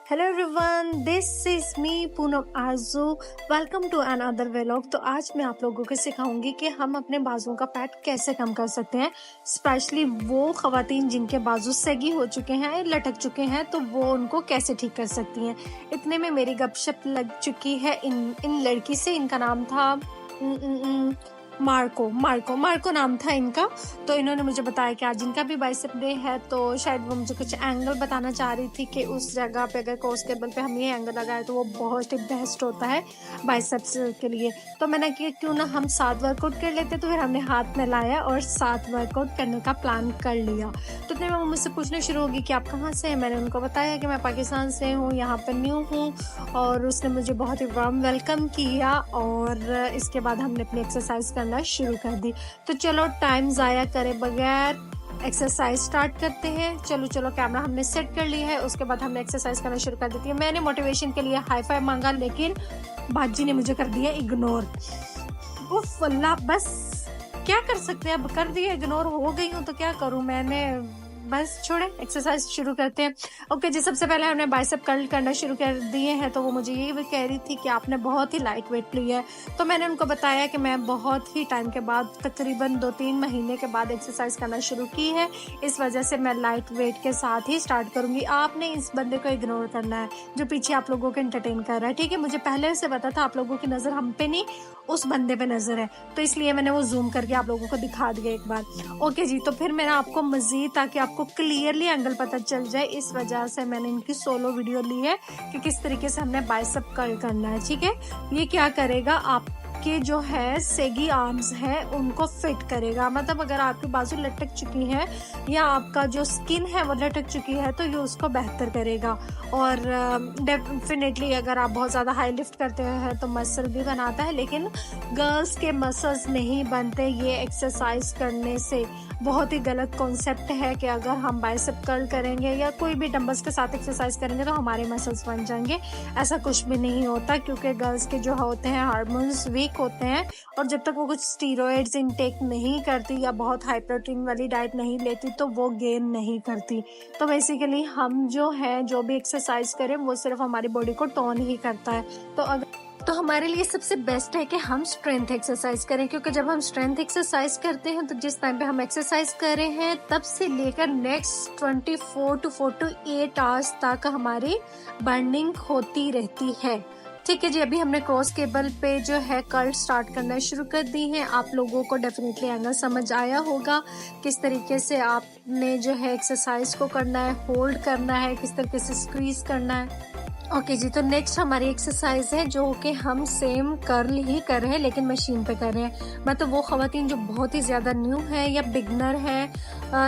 Hello everyone, this is me Poonam Aarzoo. Welcome to another vlog. तो आज मैं आप लोगों को सिखाऊंगी कि हम अपने बाजुओं का फैट कैसे कम कर सकते हैं। स्पेशली वो खवातीन जिनके बाजू सैगी हो चुके हैं, लटक चुके हैं, तो वो उनको कैसे ठीक कर सकती हैं। इतने में मेरी गपशप लग चुकी है इन लड़की से। इनका नाम था मार्को मार्को मार्को नाम था इनका। तो इन्होंने मुझे बताया कि आज इनका भी बाइसेप डे है, तो शायद वो मुझे कुछ एंगल बताना चाह रही थी कि उस जगह पे अगर कोर्स केबल पे हम ये एंगल लगाए तो वो बहुत ही बेस्ट होता है बाइसेप्स के लिए। तो मैंने किया क्यों ना हम 7 वर्कआउट कर लेते। तो फिर हमने हाथ में लाया और 7 वर्कआउट करने का प्लान कर लिया। तो इतने में वो मुझसे पूछना शुरू होगी कि आप कहाँ से हैं। मैंने उनको बताया कि मैं पाकिस्तान से हूँ, यहाँ पर न्यू हूँ, और उसने मुझे बहुत ही वार्म वेलकम किया। और इसके बाद हमने अपनी एक्सरसाइज करना शुरू कर दी। तो चलो टाइम जाया करे बगैर एक्सरसाइज स्टार्ट करते हैं। चलो कैमरा हमने सेट कर लिया है। उसके बाद हमने एक्सरसाइज करना शुरू कर दी थी। मैंने मोटिवेशन के लिए हाई फाइव मांगा, लेकिन बाजी ने मुझे कर दिया इग्नोर। उफ अल्लाह, बस क्या कर सकते हैं, अब कर दिया इग्नोर, हो गई हूँ तो क्या करूँ। मैंने बस छोड़े, एक्सरसाइज शुरू करते हैं। ओके जी, सबसे पहले हमने बाइसेप कर्ल करना शुरू कर दिए हैं। तो वो मुझे ये भी कह रही थी कि आपने बहुत ही लाइट वेट ली है। तो मैंने उनको बताया कि मैं बहुत ही टाइम के बाद, तकरीबन 2-3 महीने के बाद एक्सरसाइज करना शुरू की है, इस वजह से मैं लाइट वेट के साथ ही स्टार्ट करूंगी। आपने इस बंदे को इग्नोर करना है जो पीछे आप लोगों को एंटरटेन कर रहा है, ठीक है। मुझे पहले से पता था आप लोगों की नज़र हम पे नहीं, उस बंदे पे नज़र है, तो इसलिए मैंने वो जूम करके आप लोगों को दिखा दिया एक बार। ओके जी, तो फिर मैंने आपको मजीद, ताकि आपको क्लियरली एंगल पता चल जाए, इस वजह से मैंने इनकी सोलो वीडियो ली है कि किस तरीके से हमने बाइसेप कर्ल करना है, ठीक है। ये क्या करेगा, आपके जो है सेगी आर्म्स हैं उनको फिट करेगा। मतलब अगर आपकी बाजू लटक चुकी है या आपका जो स्किन है वो लटक चुकी है, तो ये उसको बेहतर करेगा। और डेफिनेटली अगर आप बहुत ज़्यादा हाई लिफ्ट करते हैं तो मसल भी बनाता है, लेकिन गर्ल्स के मसल्स नहीं बनते ये एक्सरसाइज करने से। बहुत ही गलत कॉन्सेप्ट है कि अगर हम बाइसेप कर्ल करेंगे या कोई भी डंबल्स के साथ एक्सरसाइज करेंगे तो हमारे मसल्स बन जाएंगे। ऐसा कुछ भी नहीं होता, क्योंकि गर्ल्स के जो होते हैं हार्मोन्स वीक होते हैं, और जब तक वो कुछ स्टीरॉयड्स इनटेक नहीं करती या बहुत हाई प्रोटीन वाली डाइट नहीं लेती तो वो गेन नहीं करती। तो बेसिकली हम जो है जो भी एक्सरसाइज करें वो सिर्फ हमारी बॉडी को टोन ही करता है। तो हमारे लिए सबसे बेस्ट है कि हम स्ट्रेंथ एक्सरसाइज करें, क्योंकि जब हम स्ट्रेंथ एक्सरसाइज करते हैं तो जिस टाइम पे हम एक्सरसाइज कर रहे हैं तब से लेकर नेक्स्ट 24 to 48 आवर्स तक हमारी बर्निंग होती रहती है, ठीक है जी। अभी हमने क्रॉस केबल पे जो है कर्ल स्टार्ट करना शुरू कर दी है। आप लोगों को डेफिनेटली एंगल समझ आया होगा किस तरीके से आपने जो है एक्सरसाइज को करना है, होल्ड करना है, किस तरीके से स्क्वीज करना है। ओके जी, तो नेक्स्ट हमारी एक्सरसाइज है जो कि हम सेम कर्ल ही कर रहे हैं लेकिन मशीन पे कर रहे हैं। मतलब वो खवातीन जो बहुत ही ज़्यादा न्यू है या बिगनर है,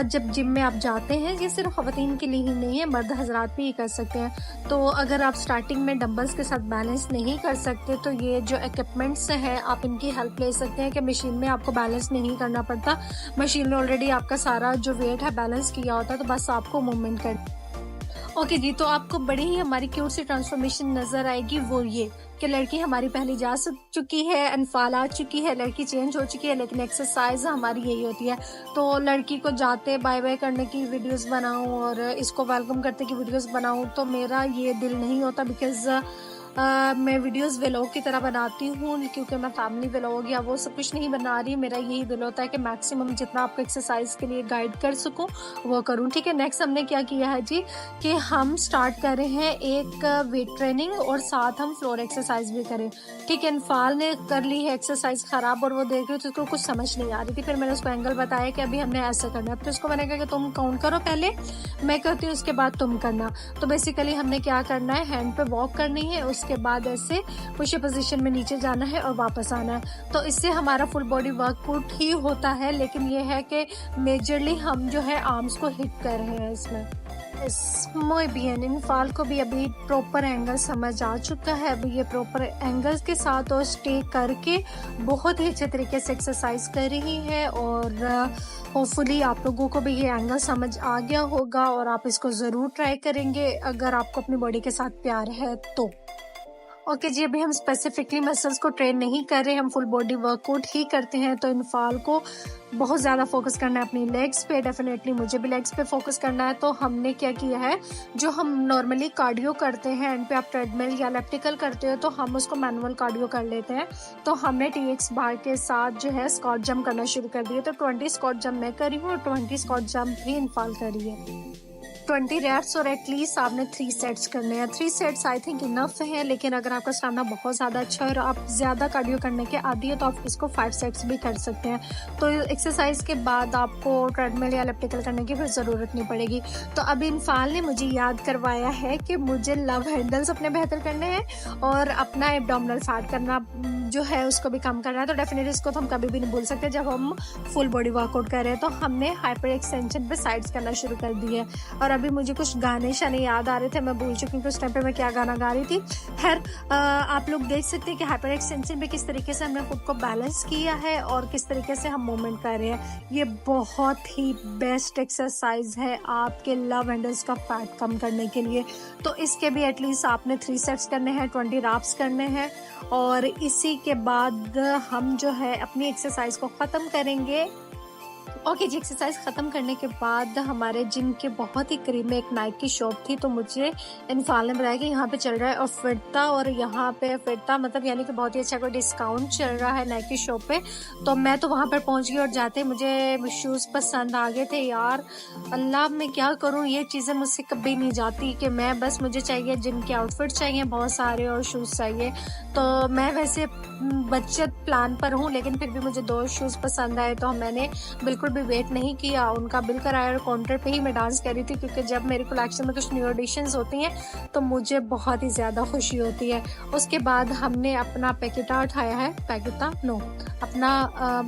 जब जिम में आप जाते हैं, ये सिर्फ खवातीन के लिए ही नहीं है, मर्द हजरात भी कर सकते हैं। तो अगर आप स्टार्टिंग में डंबल्स के साथ बैलेंस नहीं कर सकते तो ये जो इक्विपमेंट्स हैं आप इनकी हेल्प ले सकते हैं कि मशीन में आपको बैलेंस नहीं करना पड़ता। मशीन में ऑलरेडी आपका सारा जो वेट है बैलेंस किया होता है, तो बस आपको मूवमेंट कर। ओके जी, तो आपको बड़ी ही हमारी क्यूट सी ट्रांसफॉर्मेशन नजर आएगी। वो ये कि लड़की हमारी पहले जा चुकी है, अनफाल आ चुकी है, लड़की चेंज हो चुकी है, लेकिन एक्सरसाइज हमारी यही होती है। तो लड़की को जाते बाय बाय करने की वीडियोस बनाऊं और इसको वेलकम करते की वीडियोस बनाऊं, तो मेरा ये दिल नहीं होता, बिकॉज मैं वीडियोस व्लॉग की तरह बनाती हूँ, क्योंकि मैं फैमिली व्लॉग या वो सब कुछ नहीं बना रही। मेरा यही दिल होता है कि मैक्सिमम जितना आपको एक्सरसाइज के लिए गाइड कर सकूँ वो करूँ, ठीक है। नेक्स्ट हमने क्या किया है जी कि हम स्टार्ट कर रहे हैं एक वेट ट्रेनिंग और साथ हम फ्लोर एक्सरसाइज भी करें, ठीक है। इनफाल ने कर ली है एक्सरसाइज खराब और वो देख रही थी, उसको कुछ समझ नहीं आ रही थी। फिर मैंने उसको एंगल बताया कि अभी हमने ऐसा करना है, तो उसको मैंने कहा कि तुम काउंट करो, पहले मैं करती हूँ उसके बाद तुम करना। तो बेसिकली हमने क्या करना है, हैंड पे वॉक करनी है, उसके बाद ऐसे पुश पोजीशन में नीचे जाना है और वापस आना है। तो इससे हमारा फुल बॉडी वर्कआउट ही होता है, लेकिन ये है कि मेजरली हम जो है आर्म्स को हिट कर रहे हैं इसमें। muy bien, इनफाल को भी अभी प्रॉपर एंगल समझ आ चुका है। अभी ये प्रॉपर एंगल्स के साथ और स्टे करके बहुत ही अच्छे तरीके से एक्सरसाइज कर रही है, और होपफुली आप लोगों को भी ये एंगल समझ आ गया होगा और आप इसको ज़रूर ट्राई करेंगे अगर आपको अपनी बॉडी के साथ प्यार है तो। ओके जी, अभी हम स्पेसिफिकली मसल्स को ट्रेन नहीं कर रहे, हम फुल बॉडी वर्कआउट ही करते हैं। तो इनफाल को बहुत ज़्यादा फोकस करना है अपनी लेग्स पे, डेफिनेटली मुझे भी लेग्स पे फोकस करना है। तो हमने क्या किया है, जो हम नॉर्मली कार्डियो करते हैं एंड पे आप ट्रेडमिल या इलेप्टिकल करते हो, तो हम उसको मैनुअल कार्डियो कर लेते हैं। तो हमने TX बार के साथ जो है स्क्वाट जंप करना शुरू कर दिया। तो 20 स्क्वाट जंप मैं करी हूँ और 20 स्क्वाट जंप भी इनफाल करी है। 20 रेप्स और एटलीस्ट आपने 3 सेट्स करने हैं। 3 सेट्स आई थिंक इनफ है, लेकिन अगर आपका स्टैमिना बहुत ज़्यादा अच्छा है और आप ज़्यादा कार्डियो करने के आदी हो तो आप इसको 5 सेट्स भी कर सकते हैं। तो एक्सरसाइज के बाद आपको ट्रेडमिल या इलेप्टिकल करने की फिर ज़रूरत नहीं पड़ेगी। तो अभी इनफाल ने मुझे याद करवाया है कि मुझे लव हैंडल्स अपने बेहतर करने हैं और अपना एब्डोमिनल फैट करना जो है उसको भी कम करना है। तो डेफिनेटली इसको तो हम कभी भी नहीं भूल सकते जब हम फुल बॉडी वर्कआउट कर रहे हैं। तो हमने हाइपर एक्सटेंशन पे साइड्स करना शुरू कर दिए। और अभी मुझे कुछ गाने शाने याद आ रहे थे, मैं भूल चुकी हूँ कि उस टाइम पे मैं क्या गाना गा रही थी। खैर आप लोग देख सकते हैं कि हाइपर एक्सटेंशन पे किस तरीके से हमने खुद को बैलेंस किया है और किस तरीके से हम मूवमेंट कर रहे हैं। ये बहुत ही बेस्ट एक्सरसाइज है आपके लव हैंडल्स का फैट कम करने के लिए। तो इसके भी एटलीस्ट आपने 3 सेट्स करने हैं, 20 रैप्स करने हैं और इसी के बाद हम जो है अपनी एक्सरसाइज को ख़त्म करेंगे। ओके जी, एक्सरसाइज ख़त्म करने के बाद हमारे जिम के बहुत ही करीब में एक नाइक की शॉप थी। तो मुझे इनफाल ने बताया कि यहाँ पे चल रहा है ऑफरता, और यहाँ पे ऑफरता मतलब यानी कि बहुत ही अच्छा कोई डिस्काउंट चल रहा है नाइक की शॉप पे। तो मैं तो वहाँ पर पहुँच गई और जाते मुझे शूज़ पसंद आ गए थे। यार अल्लाह, मैं क्या करूँ, ये चीज़ें मुझसे कभी नहीं जाती कि मैं बस मुझे चाहिए जिम के आउटफिट चाहिए बहुत सारे और शूज़ चाहिए। तो मैं वैसे बचत प्लान पर हूँ, लेकिन फिर भी मुझे 2 शूज़ पसंद आए। तो मैंने बिल्कुल भी वेट नहीं किया, उनका बिल कराया और काउंटर पे ही मैं डांस कर रही थी, क्योंकि जब मेरे कलेक्शन में कुछ न्यू एडिशंस होती हैं तो मुझे बहुत ही ज़्यादा खुशी होती है। उसके बाद हमने अपना अपना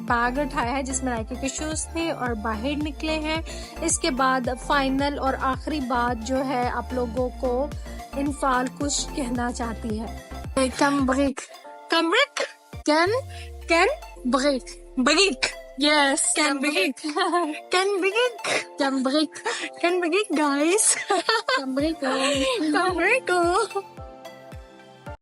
बैग उठाया है जिसमें नाइकी के शूज़ थे और बाहर निकले हैं। इसके बाद फाइनल और आखिरी बात जो है, आप लोगों को इनफाल कुछ कहना चाहती है। Can break. Break. Yes. Can break, guys. Can break.